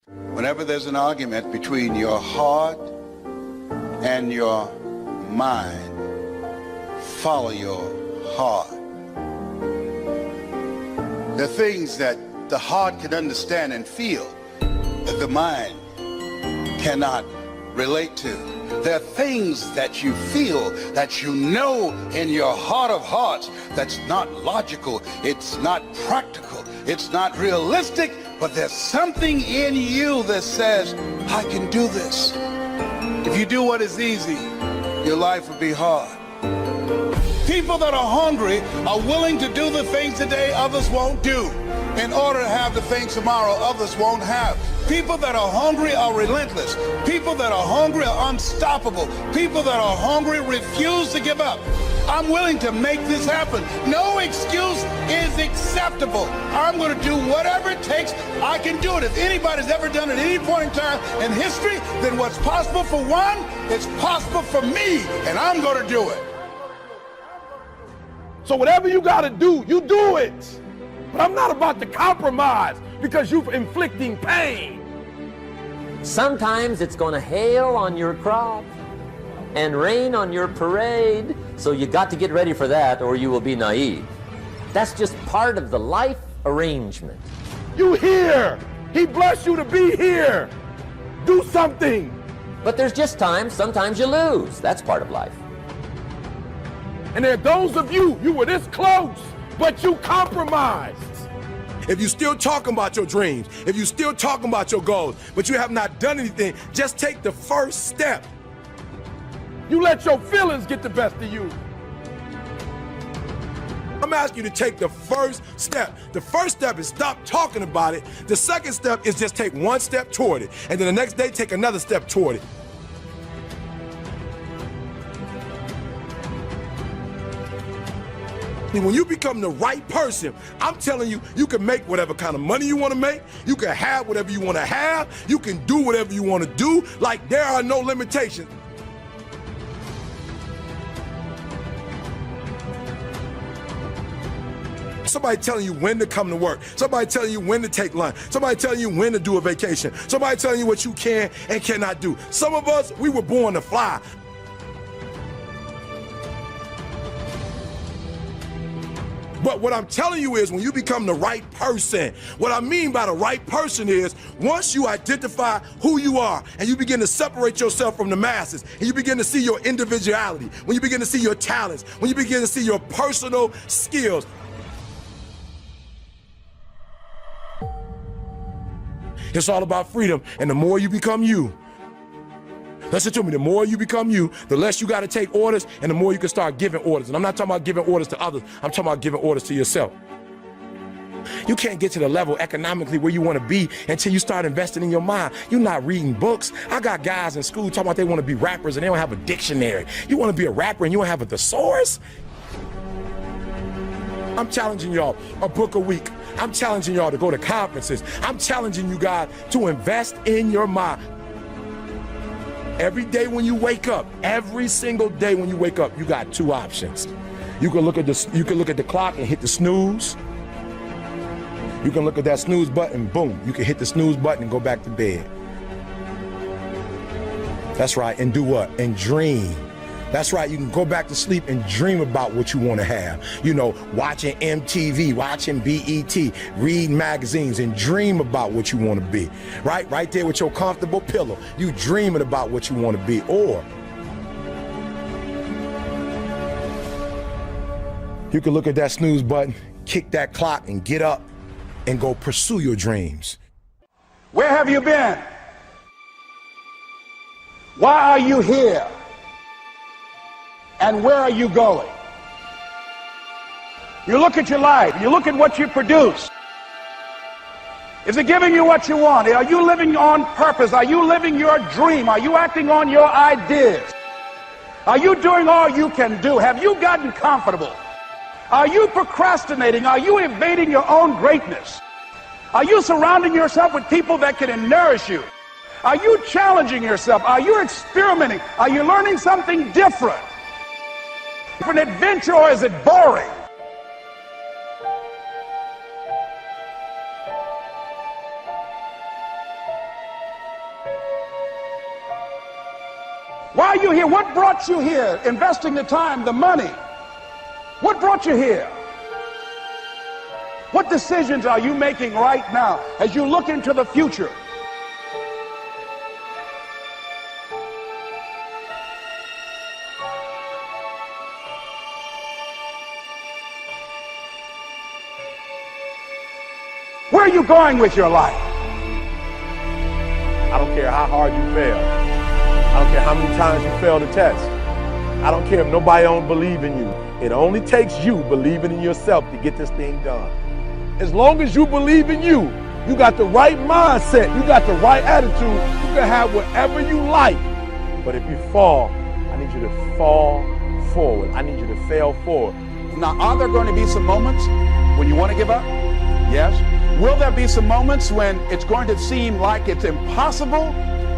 Whenever there's an argument between your heart and your mind, follow your heart. There are things that the heart can understand and feel that the mind cannot relate to. There are things that you feel, that you know in your heart of hearts, that's not logical, it's not practical, it's not realistic, but there's something in you that says, I can do this. If you do what is easy, your life will be hard. People that are hungry are willing to do the things today others won't do in order to have the things tomorrow others won't have. People that are hungry are relentless. People that are hungry are unstoppable. People that are hungry refuse to give up. I'm willing to make this happen. No excuse is acceptable. I'm going to do whatever it takes. I can do it. If anybody's ever done it at any point in time in history, then what's possible for one is possible for me, and I'm going to do it. So whatever you got to do, you do it. But I'm not about to compromise because you're inflicting pain. Sometimes it's going to hail on your crop and rain on your parade, so you got to get ready for that or you will be naive. That's just part of the life arrangement. You here. He blessed you to be here. Do something. But there's just times, sometimes you lose. That's part of life. And there are those of you were this close, but you compromised. If you're still talking about your dreams, if you're still talking about your goals, but you have not done anything, just take the first step. You let your feelings get the best of you. I'm asking you to take the first step. The first step is stop talking about it. The second step is just take one step toward it. And then the next day, take another step toward it. When you become the right person, I'm telling you, you can make whatever kind of money you want to make. You can have whatever you want to have. You can do whatever you want to do. Like, there are no limitations. Somebody telling you when to come to work. Somebody telling you when to take lunch. Somebody telling you when to do a vacation. Somebody telling you what you can and cannot do. Some of us, we were born to fly. But what I'm telling you is when you become the right person, what I mean by the right person is once you identify who you are and you begin to separate yourself from the masses and you begin to see your individuality, when you begin to see your talents, when you begin to see your personal skills. It's all about freedom, and the more you become you, listen to me, the more you become you, the less you got to take orders, and the more you can start giving orders. And I'm not talking about giving orders to others, I'm talking about giving orders to yourself. You can't get to the level economically where you want to be until you start investing in your mind. You're not reading books. I got guys in school talking about they want to be rappers and they don't have a dictionary. You want to be a rapper and you don't have a thesaurus? I'm challenging y'all a book a week. I'm challenging y'all to go to conferences. I'm challenging you guys to invest in your mind. Every day when you wake up, every single day when you wake up, you got two options. You can look at the clock and hit the snooze. You can look at that snooze button, boom, you can hit the snooze button and go back to bed. That's right, and do what? And dream. That's right, you can go back to sleep and dream about what you want to have. You know, watching MTV, watching BET, read magazines and dream about what you want to be. Right there with your comfortable pillow, you dreaming about what you want to be. Or you can look at that snooze button, kick that clock and get up and go pursue your dreams. Where have you been? Why are you here? And where are you going? You look at your life, you look at what you produce. Is it giving you what you want? Are you living on purpose? Are you living your dream? Are you acting on your ideas? Are you doing all you can do? Have you gotten comfortable? Are you procrastinating? Are you evading your own greatness? Are you surrounding yourself with people that can nourish you? Are you challenging yourself? Are you experimenting? Are you learning something different? An adventure, or is it boring? Why are you here? What brought you here? Investing the time, the money. What brought you here? What decisions are you making right now as you look into the future? Where are you going with your life? I don't care how hard you fail. I don't care how many times you fail the test. I don't care if nobody don't believe in you. It only takes you believing in yourself to get this thing done. As long as you believe in you, you got the right mindset, you got the right attitude, you can have whatever you like. But if you fall, I need you to fall forward. I need you to fail forward. Now, are there going to be some moments when you want to give up? Yes. Will there be some moments when it's going to seem like it's impossible?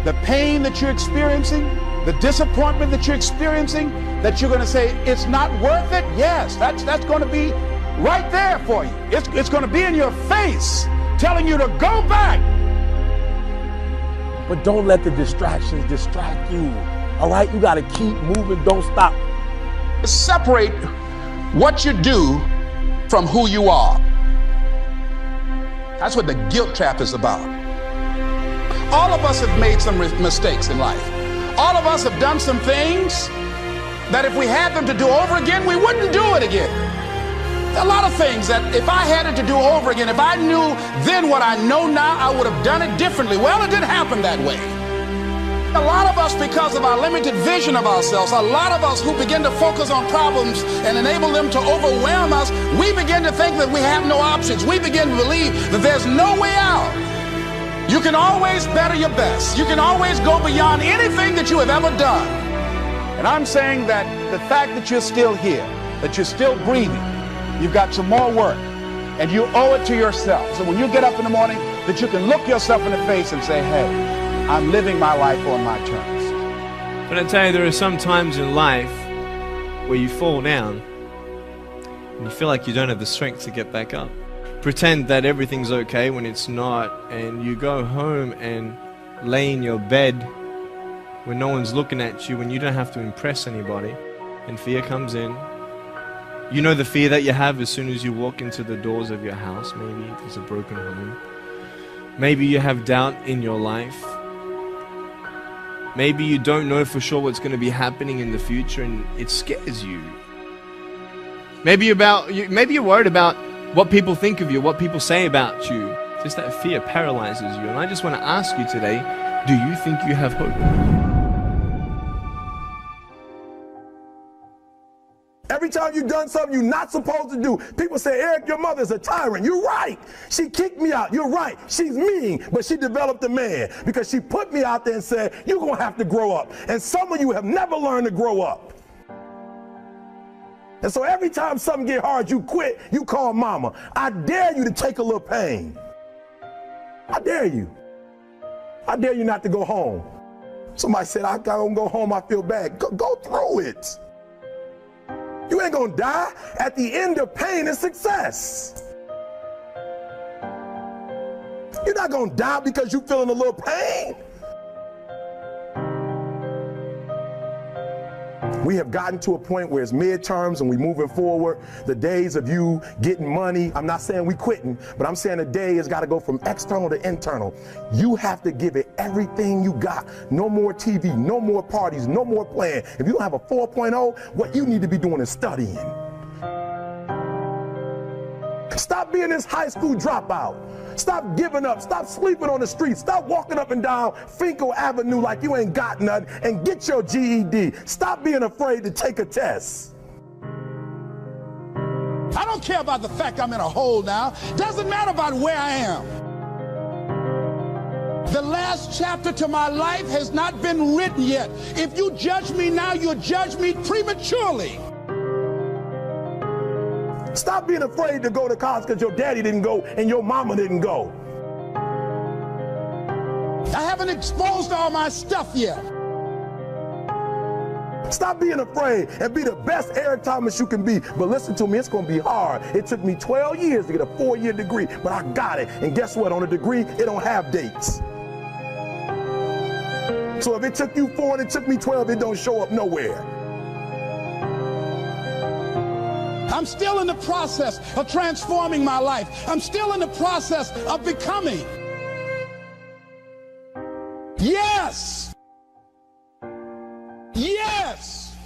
The pain that you're experiencing, the disappointment that you're experiencing, that you're going to say, it's not worth it? Yes, that's going to be right there for you. It's going to be in your face, telling you to go back. But don't let the distractions distract you. All right? You got to keep moving. Don't stop. Separate what you do from who you are. That's what the guilt trap is about. All of us have made some mistakes in life. All of us have done some things that if we had them to do over again, we wouldn't do it again. There are a lot of things that if I had it to do over again, if I knew then what I know now, I would have done it differently. Well, it didn't happen that way. A lot of us, because of our limited vision of ourselves, a lot of us who begin to focus on problems and enable them to overwhelm us, we begin to think that we have no options. We begin to believe that there's no way out. You can always better your best. You can always go beyond anything that you have ever done. And I'm saying that the fact that you're still here, that you're still breathing, you've got some more work, and you owe it to yourself. So when you get up in the morning, that you can look yourself in the face and say, hey, I'm living my life on my terms. But I tell you, there are some times in life where you fall down and you feel like you don't have the strength to get back up. Pretend that everything's okay when it's not, and you go home and lay in your bed when no one's looking at you, when you don't have to impress anybody, and fear comes in. You know the fear that you have as soon as you walk into the doors of your house. Maybe there's a broken home. Maybe you have doubt in your life. Maybe you don't know for sure what's going to be happening in the future and it scares you. Maybe you're worried about what people think of you, what people say about you. Just that fear paralyzes you. And I just want to ask you today, do you think you have hope? Every time you've done something you're not supposed to do, people say, Eric, your mother's a tyrant. You're right. She kicked me out. You're right. She's mean, but she developed a man because she put me out there and said, you're going to have to grow up. And some of you have never learned to grow up. And so every time something get hard, you quit, you call mama. I dare you to take a little pain. I dare you. I dare you not to go home. Somebody said, I gotta go home, I feel bad. Go through it. You ain't gonna die. At the end of pain is success. You're not gonna die because you're feeling a little pain. We have gotten to a point where it's midterms and we're moving forward. The days of you getting money, I'm not saying we quitting, but I'm saying the day has got to go from external to internal. You have to give it everything you got. No more TV, no more parties, no more playing. If you don't have a 4.0, what you need to be doing is studying. Stop being this high school dropout. Stop giving up. Stop sleeping on the street. Stop walking up and down Finkel Avenue like you ain't got nothing, and get your GED. Stop being afraid to take a test. I don't care about the fact I'm in a hole now. Doesn't matter about where I am. The last chapter to my life has not been written yet. If you judge me now, you'll judge me prematurely. Stop being afraid to go to college because your daddy didn't go and your mama didn't go. I haven't exposed all my stuff yet. Stop being afraid and be the best Eric Thomas you can be. But listen to me, it's going to be hard. It took me 12 years to get a 4-year degree, but I got it. And guess what? On a degree, it don't have dates. So if it took you 4 and it took me 12, it don't show up nowhere. I'm still in the process of transforming my life. I'm still in the process of becoming. Yes. Yes.